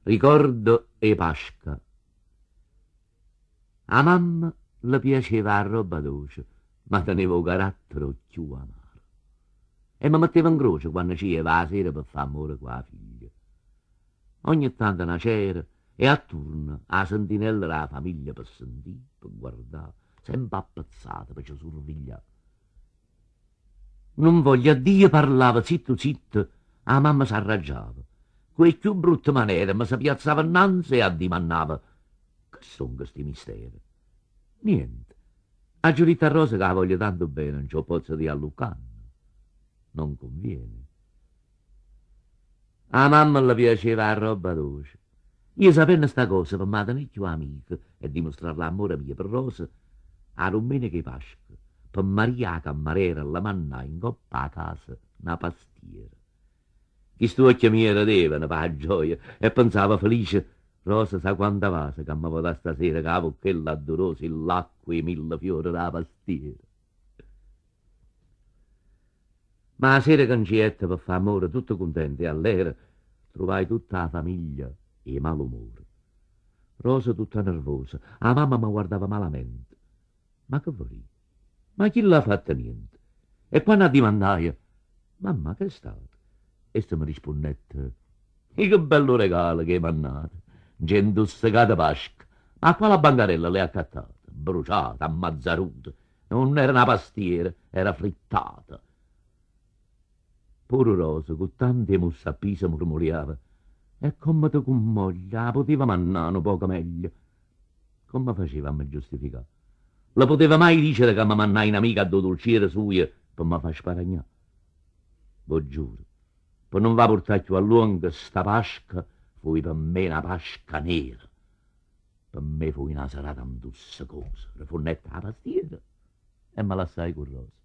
Ricordo e Pasqua. A mamma le piaceva la roba dolce, ma teneva un carattere più amaro. E mi metteva in croce quando ci va la sera per fare amore con la figlia. Ogni tanto una c'era e a turno la sentinella della famiglia per sentire, per guardare, sempre appezzata per ci sorvegliare. Non voglio a Dio parlava zitto zitto, la mamma si arraggiava. Quei più brutte maniere mi si piazzava innanzi e addimannava: che sono questi misteri? Niente. A Giulietta Rosa che la voglio tanto bene, non ci posso dire a Lucano. Non conviene. A mamma le piaceva la roba dolce. Io sapendo sta cosa per me tenere più amica e dimostrare l'amore mio per Rosa, a domenica di Pasqua, per Maria la cameriera la mannai in coppa a casa una pastiera. Chi sto occhio mio ridevano per la gioia e pensava felice: Rosa sa quanta vase che mi vota stasera che la bocchella addorosa, l'acqua e i 1000 fiori della pastiera. Ma la sera che ci ette per fare amore tutto contento e all'era, trovai tutta la famiglia e malumore. Rosa tutta nervosa, la mamma mi guardava malamente. Ma che vorrei? Ma chi l'ha fatta niente? E quando addimandai: mamma, che è stato? E se mi rispondette: e che bello regalo che mi ha dato! Gentussecata Pasqua. Ma quale bancarella le ha accattata? Bruciata, ammazzaruta. Non era una pastiera, era frittata. Pure Rosa, con tante musse a pisa, mormoriava: e come te commoglia, poteva mannare un poco meglio. Come faceva a me giustificare? La poteva mai dire che mi mannai un'amica a due dolciere sue per mi far sparagnare? Voi giuro, per non va portare più a lungo sta Pasqua, fu per me una Pasqua nera. Per me fu una serata in dusse cose, rifornetta la pastiera e me la sai con Rosa.